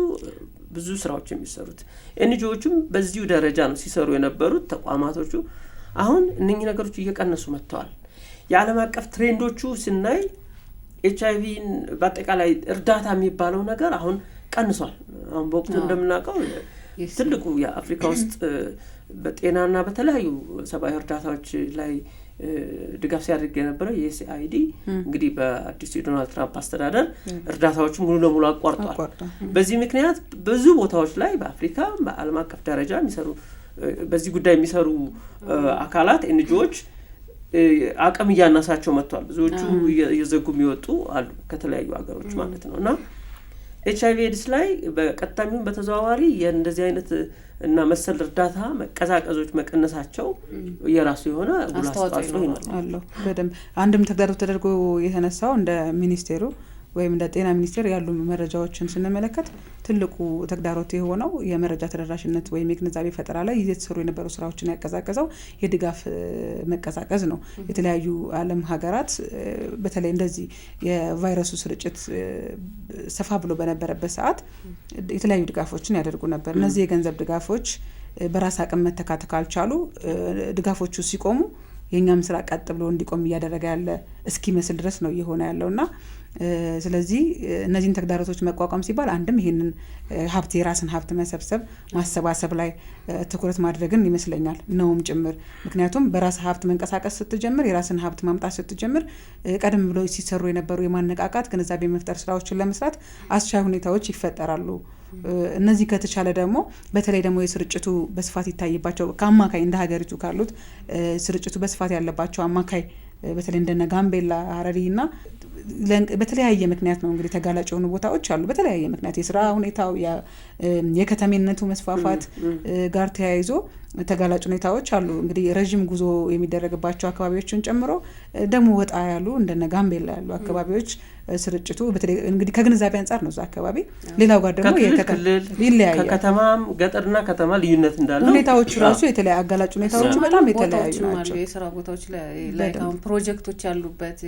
Speaker 3: ብዙ ስራዎች የሚሰሩት ኤንጂኦዎችም በዚሁ ደረጃ ነው ሲሰሩ የነበሩት ተቋማቶቹ። አሁን እነኚህ ነገሮች እየቀነሱ መጥተዋል። የዓለም አቀፍ ትሬንዶቹ ስናይ ኤችአይቪን በአጠቃላይ እርዳታ የሚባለው ነገር አሁን ቀንሷል። አሁን በወቅቱ እንደምናውቀው ትልቁ የአፍሪካ ውስጥ በጤናና በተለያዩ ሰብአዊ እርዳታዎች ላይ ድጋፍ ሲያደርግ የነበረው የዩኤስአይዲ እንግዲህ በአዲሱ የዶናልድ ትራምፕ አስተዳደር እርዳታዎቹ ሙሉ ለሙሉ አቋርጧል። በዚህ ምክንያት ብዙ ቦታዎች ላይ በአፍሪካ በዓለም አቀፍ ደረጃ የሚሰሩ በዚህ ጉዳይ የሚሰሩ አካላት ኤንጂኦዎች አቅም እያነሳቸው መጥቷል። ብዙዎቹ እየዘጉ የሚወጡ አሉ ከተለያዩ ሀገሮች ማለት ነው እና ኤችአይቪ ኤድስ ላይ በቀጥታም በተዘዋዋሪ የእንደዚህ አይነት እና መሰል እርዳታ መቀዛቀዞች መቀነሳቸው የራሱ የሆነ አስተዋጽኦ
Speaker 1: አለው። በደንብ አንድም ተግዳሮት ተደርጎ የተነሳው እንደ ሚኒስቴሩ ወይም እንደ ጤና ሚኒስቴር ያሉ መረጃዎችን ስንመለከት ትልቁ ተግዳሮት የሆነው የመረጃ ተደራሽነት ወይም የግንዛቤ ፈጠራ ላይ እየተሰሩ የነበሩ ስራዎችን ያቀዛቀዘው የድጋፍ መቀዛቀዝ ነው። የተለያዩ ዓለም ሀገራት በተለይ እንደዚህ የቫይረሱ ስርጭት ሰፋ ብሎ በነበረበት ሰዓት የተለያዩ ድጋፎችን ያደርጉ ነበር። እነዚህ የገንዘብ ድጋፎች በራስ አቅም መተካት ካልቻሉ ድጋፎቹ ሲቆሙ የኛም ስራ ቀጥ ብሎ እንዲቆም እያደረገ ያለ እስኪመስል ድረስ ነው እየሆነ ያለውና ስለዚህ እነዚህን ተግዳሮቶች መቋቋም ሲባል አንድም ይሄንን ሀብት የራስን ሀብት መሰብሰብ ማሰባሰብ ላይ ትኩረት ማድረግን ይመስለኛል ነውም ጭምር። ምክንያቱም በራስ ሀብት መንቀሳቀስ ስትጀምር የራስን ሀብት ማምጣት ስትጀምር ቀደም ብሎ ሲሰሩ የነበሩ የማነቃቃት ግንዛቤ መፍጠር ስራዎችን ለመስራት አስቻይ ሁኔታዎች ይፈጠራሉ። እነዚህ ከተቻለ ደግሞ በተለይ ደግሞ የስርጭቱ በስፋት ይታይባቸው ከአማካይ እንደ ሀገሪቱ ካሉት ስርጭቱ በስፋት ያለባቸው አማካይ በተለይ እንደነ ጋምቤላ፣ ሀረሪና በተለያየ ምክንያት ነው እንግዲህ ተጋላጭ የሆኑ ቦታዎች አሉ። በተለያየ ምክንያት የስራ ሁኔታው የከተሜነቱ መስፋፋት ጋር ተያይዞ ተጋላጭ ሁኔታዎች አሉ። እንግዲህ ረጅም ጉዞ የሚደረግባቸው አካባቢዎችን ጨምሮ ደግሞ ወጣ ያሉ እንደነ ጋምቤላ ያሉ አካባቢዎች ስርጭቱ በተለይ እንግዲህ ከግንዛቤ አንጻር ነው እዛ አካባቢ። ሌላው ጋር ደግሞ ይለያያል።
Speaker 3: ከከተማም ገጠርና ከተማ ልዩነት እንዳለው
Speaker 1: ሁኔታዎቹ ራሱ የተለያዩ አጋላጭ ሁኔታዎቹ በጣም የተለያዩ ናቸው።
Speaker 2: የስራ ቦታዎች ላይ ፕሮጀክቶች ያሉበት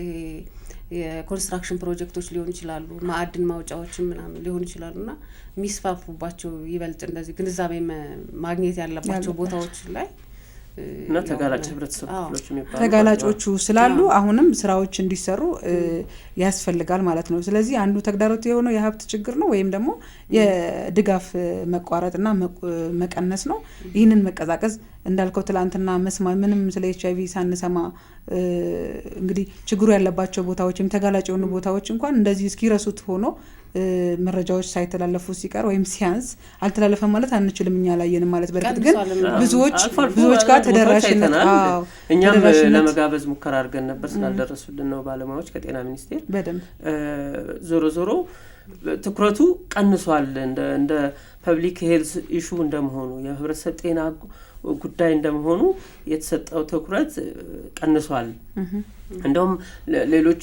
Speaker 2: የኮንስትራክሽን ፕሮጀክቶች ሊሆን ይችላሉ፣ ማዕድን ማውጫዎችን ምናምን ሊሆን ይችላሉና የሚስፋፉባቸው ይበልጥ እንደዚህ ግንዛቤ ማግኘት ያለባቸው ቦታዎች ላይ
Speaker 3: እና ተጋላጭ ህብረተሰብ ክፍሎች የሚባሉ
Speaker 1: ተጋላጮቹ ስላሉ አሁንም ስራዎች እንዲሰሩ ያስፈልጋል ማለት ነው። ስለዚህ አንዱ ተግዳሮት የሆነው የሀብት ችግር ነው ወይም ደግሞ የድጋፍ መቋረጥና መቀነስ ነው። ይህንን መቀዛቀዝ እንዳልከው ትላንትና መስማ ምንም ስለ ኤችአይቪ ሳንሰማ እንግዲህ ችግሩ ያለባቸው ቦታዎች ወይም ተጋላጭ የሆኑ ቦታዎች እንኳን እንደዚህ እስኪረሱት ሆኖ መረጃዎች ሳይተላለፉ ሲቀር ወይም ሲያንስ አልተላለፈም ማለት አንችልም። እኛ ላየንም ማለት በርግጥ ግን ብዙዎች ጋር ተደራሽነት
Speaker 3: እኛም ለመጋበዝ ሙከራ አድርገን ነበር ስላልደረሱልን ነው ባለሙያዎች ከጤና ሚኒስቴር።
Speaker 1: በደንብ
Speaker 3: ዞሮ ትኩረቱ ቀንሷል። እንደ ፐብሊክ ሄልዝ ኢሹ እንደመሆኑ የህብረተሰብ ጤና ጉዳይ እንደመሆኑ የተሰጠው ትኩረት ቀንሷል። እንደውም ሌሎች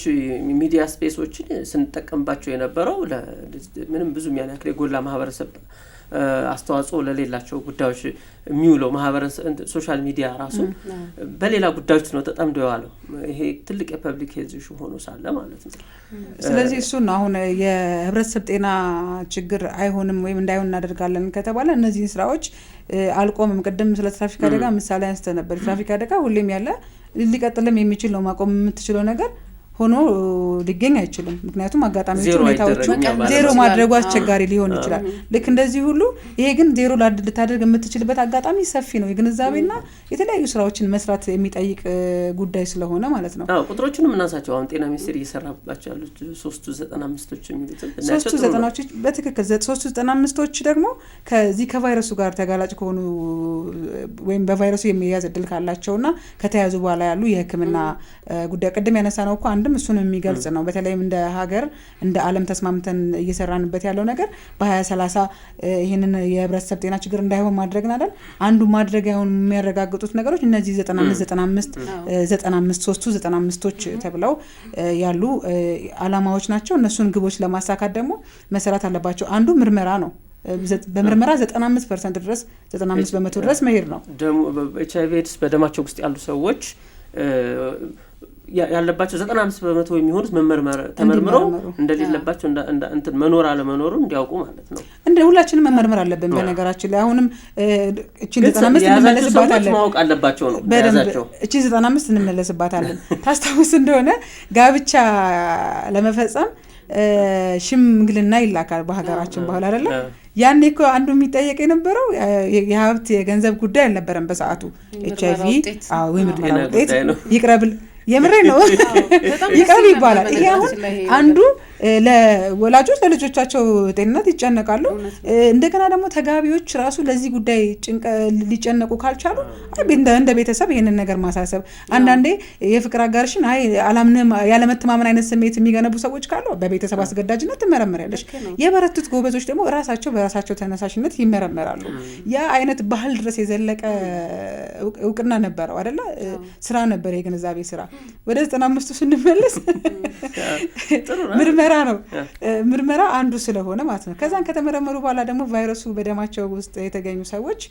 Speaker 3: ሚዲያ ስፔሶችን ስንጠቀምባቸው የነበረው ምንም ብዙ የሚያናክል የጎላ ማህበረሰብ አስተዋጽኦ ለሌላቸው ጉዳዮች የሚውለው ማህበረሰብ ሶሻል ሚዲያ ራሱ በሌላ ጉዳዮች ነው ተጠምዶ ያለው። ይሄ ትልቅ የፐብሊክ ሄልዝ ኢሹ ሆኖ ሳለ ማለት ነው።
Speaker 1: ስለዚህ እሱ ነው አሁን የህብረተሰብ ጤና ችግር አይሆንም ወይም እንዳይሆን እናደርጋለን ከተባለ እነዚህን ስራዎች አልቆምም። ቅድም ስለ ትራፊክ አደጋ ምሳሌ አንስተ ነበር። ትራፊክ አደጋ ሁሌም ያለ ሊቀጥልም የሚችል ነው። ማቆም የምትችለው ነገር ሆኖ ሊገኝ አይችልም። ምክንያቱም አጋጣሚዎቹ ሁኔታዎቹ ዜሮ ማድረጉ አስቸጋሪ ሊሆን ይችላል። ልክ እንደዚህ ሁሉ ይሄ ግን ዜሮ ልታደርግ የምትችልበት አጋጣሚ ሰፊ ነው። የግንዛቤና የተለያዩ ስራዎችን መስራት የሚጠይቅ ጉዳይ ስለሆነ ማለት ነው።
Speaker 3: ቁጥሮቹንም እናንሳቸው። አሁን ጤና ሚኒስቴር እየሰራባቸው ያሉት 395ቶች የሚሉትን
Speaker 1: 390ቶች በትክክል 395ቶች ደግሞ ከዚህ ከቫይረሱ ጋር ተጋላጭ ከሆኑ ወይም በቫይረሱ የሚያዝ እድል ካላቸውና ከተያዙ በኋላ ያሉ የሕክምና ጉዳይ ቅድም ያነሳ ነው እኮ እሱን የሚገልጽ ነው። በተለይም እንደ ሀገር እንደ ዓለም ተስማምተን እየሰራንበት ያለው ነገር በ2030 ይህንን የህብረተሰብ ጤና ችግር እንዳይሆን ማድረግ አይደል? አንዱ ማድረጊያውን የሚያረጋግጡት ነገሮች እነዚህ 95ቶች ተብለው ያሉ አላማዎች ናቸው። እነሱን ግቦች ለማሳካት ደግሞ መሰራት አለባቸው። አንዱ ምርመራ ነው። በምርመራ 95% ድረስ 95% ድረስ መሄድ ነው።
Speaker 3: ደግሞ HIV ኤድስ በደማቸው ውስጥ ያሉ ሰዎች ያለባቸው 95% የሚሆኑት ተመርምረው እንደሌለባቸው እንትን መኖር አለመኖሩ እንዲያውቁ ማለት ነው።
Speaker 1: እንደ ሁላችንም መመርመር አለብን። በነገራችን ላይ አሁንም እቺ 95 እንመለስባታለን
Speaker 3: ማወቅ አለባቸው ነው ያዛቸው።
Speaker 1: እቺ 95 እንመለስባታለን። ታስታውስ እንደሆነ ጋብቻ ለመፈጸም ሽምግልና ይላካል በሀገራችን ባህል አይደለ? ያኔ እኮ አንዱ የሚጠየቅ የነበረው የሀብት የገንዘብ ጉዳይ አልነበረም በሰዓቱ። HIV የምርመራ ውጤት ይቅረብል የምሬ ነው ይቀር ይባላል። ይሄ አሁን አንዱ ለወላጆች ለልጆቻቸው ጤንነት ይጨነቃሉ። እንደገና ደግሞ ተጋቢዎች ራሱ ለዚህ ጉዳይ ሊጨነቁ ካልቻሉ እንደ ቤተሰብ ይሄንን ነገር ማሳሰብ። አንዳንዴ የፍቅር አጋርሽን አላምንም ያለመተማመን አይነት ስሜት የሚገነቡ ሰዎች ካሉ በቤተሰብ አስገዳጅነት ትመረመሪያለሽ። የበረቱት ጎበዞች ደግሞ ራሳቸው በራሳቸው ተነሳሽነት ይመረመራሉ። ያ አይነት ባህል ድረስ የዘለቀ እውቅና ነበረው አይደለ? ስራ ነበር፣ የግንዛቤ ስራ። ወደ 95ቱ ስንመለስ ምርመራ ነው። ምርመራ አንዱ ስለሆነ ማለት ነው። ከዛን ከተመረመሩ በኋላ ደግሞ ቫይረሱ በደማቸው ውስጥ የተገኙ ሰዎች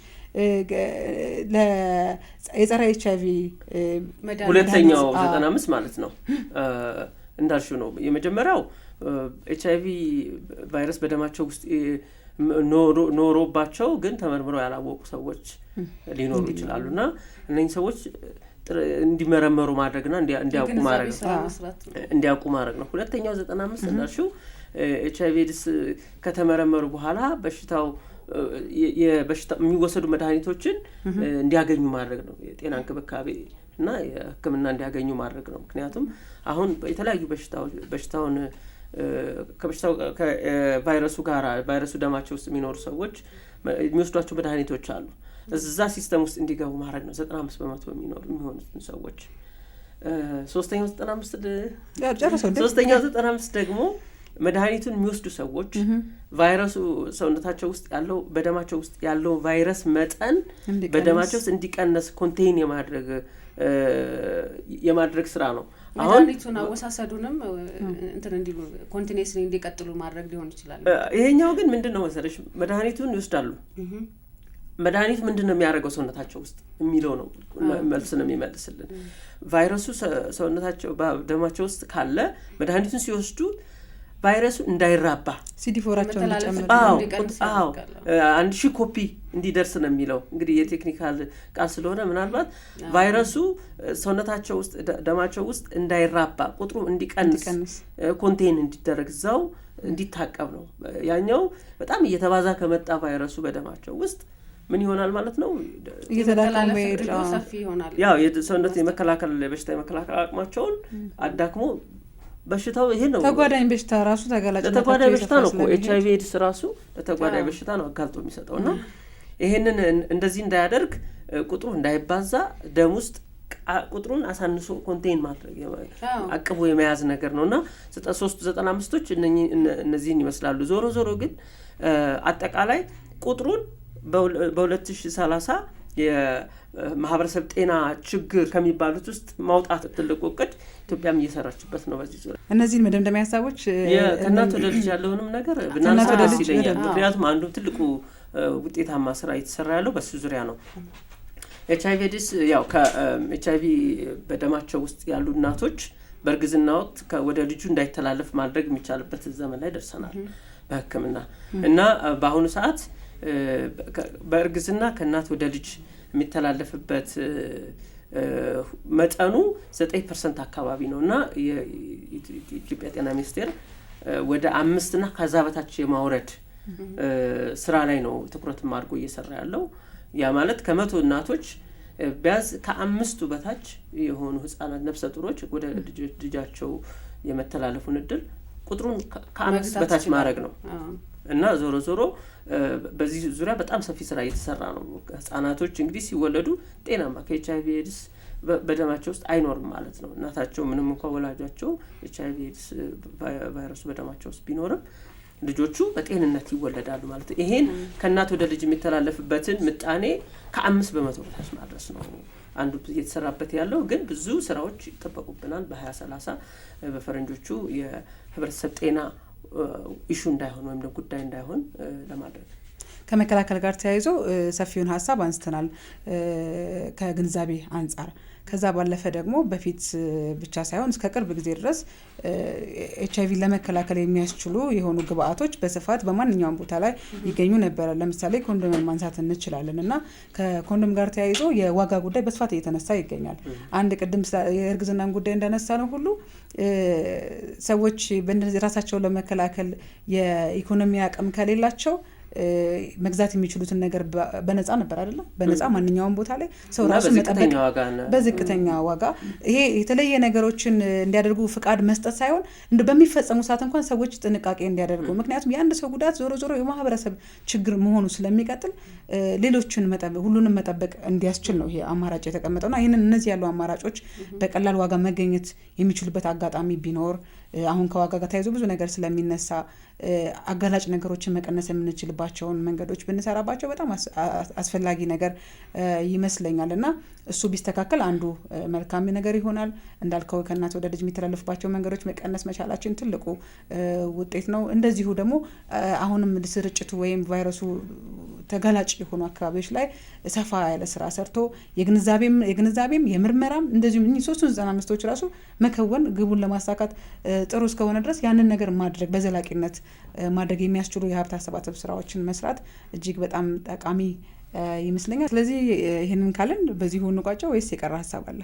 Speaker 1: የጸረ HIV
Speaker 3: ሁለተኛው 95 ማለት ነው እንዳልሽው ነው። የመጀመሪያው HIV ቫይረስ በደማቸው ውስጥ ኖሮባቸው ግን ተመርምረው ያላወቁ ሰዎች ሊኖሩ ይችላሉና እነዚህ ሰዎች እንዲመረመሩ ማድረግና እንዲያውቁ ማድረግ ነው። ሁለተኛው 95 እንዳልሽው HIV ኤድስ ከተመረመሩ በኋላ በሽታው የሚወሰዱ መድኃኒቶችን እንዲያገኙ ማድረግ ነው። የጤና እንክብካቤ እና የሕክምና እንዲያገኙ ማድረግ ነው። ምክንያቱም አሁን የተለያዩ በሽታውን ከቫይረሱ ጋር ቫይረሱ ደማቸው ውስጥ የሚኖሩ ሰዎች የሚወስዷቸው መድኃኒቶች አሉ። እዛ ሲስተም ውስጥ እንዲገቡ ማድረግ ነው። 95% የሚሆኑትን ሰዎች ሶስተኛው 95 ደግሞ መድኃኒቱን የሚወስዱ ሰዎች ቫይረሱ ሰውነታቸው ውስጥ ያለው በደማቸው ውስጥ ያለው ቫይረስ መጠን በደማቸው ውስጥ እንዲቀነስ ኮንቴይን የማድረግ ስራ ነው።
Speaker 2: መድኃኒቱን አወሳሰዱንም እንትን እንዲሉ ኮንቲኒየስሊ እንዲቀጥሉ ማድረግ ሊሆን ይችላል።
Speaker 3: ይሄኛው ግን ምንድነው መሰለሽ መድኃኒቱን ይወስዳሉ። መድኃኒቱ ምንድነው የሚያደርገው ሰውነታቸው ውስጥ የሚለው ነው መልስ ነው የሚመልስልን። ቫይረሱ ሰውነታቸው በደማቸው ውስጥ ካለ መድኃኒቱን ሲወስዱ ቫይረሱ እንዳይራባ
Speaker 1: CD4ቸው እንዲጨምር
Speaker 3: 1000 ኮፒ እንዲደርስ ነው የሚለው። እንግዲህ የቴክኒካል ቃል ስለሆነ ምናልባት ቫይረሱ ሰውነታቸው ውስጥ ደማቸው ውስጥ እንዳይራባ ቁጥሩ እንዲቀንስ ኮንቴይን እንዲደረግ እዛው እንዲታቀብ ነው። ያኛው በጣም እየተባዛ ከመጣ ቫይረሱ በደማቸው ውስጥ ምን ይሆናል ማለት ነው?
Speaker 2: እየተላላፈ ሰፊ ይሆናል።
Speaker 3: ያው የሰውነት የመከላከል በሽታ የመከላከል አቅማቸውን አዳክሞ በሽታው ይሄ ነው።
Speaker 1: ተጓዳኝ በሽታ ራሱ
Speaker 3: ተጓዳኝ በሽታ ነው እኮ HIV ኤድስ ራሱ ተጓዳኝ በሽታ ነው አጋልጦ የሚሰጠውና ይሄንን እንደዚህ እንዳያደርግ ቁጥሩ እንዳይባዛ ደም ውስጥ ቁጥሩን አሳንሶ ኮንቴይን ማድረግ አቅቦ የመያዝ ነገር ነውና 395ቶች እነዚህን ይመስላሉ። ዞሮ ግን አጠቃላይ ቁጥሩን በ2030 የማህበረሰብ ጤና ችግር ከሚባሉት ውስጥ ማውጣት ትልቁ እቅድ ኢትዮጵያም እየሰራችበት ነው። በዚህ ዙሪያ
Speaker 1: እነዚህን መደምደሚያ ሀሳቦች
Speaker 3: ከእናት ወደ ልጅ ያለውንም ነገር ብናነሳ ደስ ይለኛል። ምክንያቱም አንዱ ትልቁ ውጤታማ ስራ እየተሰራ ያለው በሱ ዙሪያ ነው። ኤችአይቪ ኤድስ ያው ከኤችአይቪ በደማቸው ውስጥ ያሉ እናቶች በእርግዝና ወቅት ወደ ልጁ እንዳይተላለፍ ማድረግ የሚቻልበት ዘመን ላይ ደርሰናል በሕክምና እና በአሁኑ ሰዓት በእርግዝና ከእናት ወደ ልጅ የሚተላለፍበት መጠኑ 9% አካባቢ ነው እና የኢትዮጵያ ጤና ሚኒስቴር ወደ 5 እና ከዛ በታች የማውረድ ስራ ላይ ነው ትኩረትም አድርጎ እየሰራ ያለው። ያ ማለት ከ100 እናቶች ቢያንስ ከ5 በታች የሆኑ ህጻናት ነፍሰ ጡሮች ወደ ልጃቸው የመተላለፉን እድል ቁጥሩን ከ5 በታች ማድረግ ነው እና ዞሮ በዚህ ዙሪያ በጣም ሰፊ ስራ እየተሰራ ነው። ህጻናቶች እንግዲህ ሲወለዱ ጤናማ ከኤችአይቪ ኤድስ በደማቸው ውስጥ አይኖርም ማለት ነው። እናታቸው ምንም እንኳን ወላጃቸው ኤችአይቪ ኤድስ ቫይረሱ በደማቸው ውስጥ ቢኖርም ልጆቹ በጤንነት ይወለዳሉ ማለት ነው። ይሄን ከእናት ወደ ልጅ የሚተላለፍበትን ምጣኔ ከ5 በመቶ በታች ማድረስ ነው አንዱ እየተሰራበት ያለው። ግን ብዙ ስራዎች ይጠበቁብናል። በ2030 በፈረንጆቹ የህብረተሰብ ጤና ኢሹ እንዳይሆን ወይም ደግሞ ጉዳይ እንዳይሆን ለማድረግ
Speaker 1: ከመከላከል ጋር ተያይዞ ሰፊውን ሀሳብ አንስተናል ከግንዛቤ አንጻር። ከዛ ባለፈ ደግሞ በፊት ብቻ ሳይሆን እስከ ቅርብ ጊዜ ድረስ ኤችአይቪ ለመከላከል የሚያስችሉ የሆኑ ግብአቶች በስፋት በማንኛውም ቦታ ላይ ይገኙ ነበር። ለምሳሌ ኮንዶምን ማንሳት እንችላለን እና ከኮንዶም ጋር ተያይዞ የዋጋ ጉዳይ በስፋት እየተነሳ ይገኛል። አንድ ቅድም የእርግዝናን ጉዳይ እንዳነሳ ነው ሁሉ ሰዎች በእንደዚህ ራሳቸውን ለመከላከል የኢኮኖሚ አቅም ከሌላቸው መግዛት የሚችሉትን ነገር በነፃ ነበር አይደለም። በነፃ ማንኛውም ቦታ ላይ ሰው ራሱ መጠበቅ በዝቅተኛ ዋጋ ይሄ የተለየ ነገሮችን እንዲያደርጉ ፍቃድ መስጠት ሳይሆን በሚፈጸሙ ሰዓት እንኳን ሰዎች ጥንቃቄ እንዲያደርጉ። ምክንያቱም የአንድ ሰው ጉዳት ዞሮ የማህበረሰብ ችግር መሆኑ ስለሚቀጥል ሌሎችን መጠበቅ ሁሉንም መጠበቅ እንዲያስችል ነው ይሄ አማራጭ የተቀመጠውና ይህንን እነዚህ ያሉ አማራጮች በቀላል ዋጋ መገኘት የሚችሉበት አጋጣሚ ቢኖር አሁን ከዋጋ ጋር ተያይዞ ብዙ ነገር ስለሚነሳ አጋላጭ ነገሮችን መቀነስ የምንችልባቸውን መንገዶች ብንሰራባቸው በጣም አስፈላጊ ነገር ይመስለኛል እና እሱ ቢስተካከል አንዱ መልካም ነገር ይሆናል። እንዳልከው ከእናት ወደ ልጅ የሚተላለፉባቸው መንገዶች መቀነስ መቻላችን ትልቁ ውጤት ነው። እንደዚሁ ደግሞ አሁንም ስርጭቱ ወይም ቫይረሱ ተጋላጭ የሆኑ አካባቢዎች ላይ ሰፋ ያለ ስራ ሰርቶ የግንዛቤም የምርመራም እንደዚሁ 395ቶች ራሱ መከወን ግቡን ለማሳካት ጥሩ እስከሆነ ድረስ ያንን ነገር ማድረግ በዘላቂነት ማድረግ የሚያስችሉ የሀብት አሰባሰብ ስራዎችን መስራት እጅግ በጣም ጠቃሚ ይመስለኛል። ስለዚህ ይህንን ካለን በዚሁ እንቋጨው ወይስ የቀረ ሀሳብ አለ?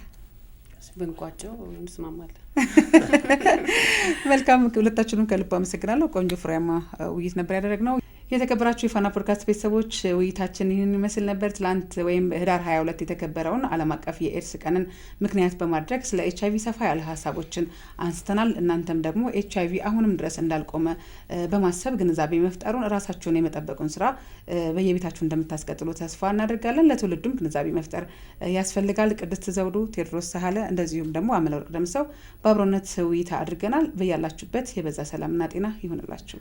Speaker 2: ብንቋጨው እንስማማለን።
Speaker 1: መልካም፣ ሁለታችሁንም ከልብ አመሰግናለሁ። ቆንጆ ፍሬያማ ውይይት ነበር ያደረግነው። የተከበራችሁ የፋና ፖድካስት ቤተሰቦች ውይይታችን ይህን ይመስል ነበር። ትላንት ወይም ህዳር 22 የተከበረውን ዓለም አቀፍ የኤድስ ቀንን ምክንያት በማድረግ ስለ ኤችአይቪ ሰፋ ያለ ሀሳቦችን አንስተናል። እናንተም ደግሞ ኤችአይቪ አሁንም ድረስ እንዳልቆመ በማሰብ ግንዛቤ መፍጠሩን ራሳችሁን የመጠበቁን ስራ በየቤታችሁ እንደምታስቀጥሉ ተስፋ እናደርጋለን። ለትውልዱም ግንዛቤ መፍጠር ያስፈልጋል። ቅድስት ዘውዱ፣ ቴዎድሮስ ሳህለ እንደዚሁም ደግሞ አመለወርቅ ደምሰው በአብሮነት ውይይት አድርገናል። በያላችሁበት የበዛ ሰላምና ጤና ይሁንላችሁ።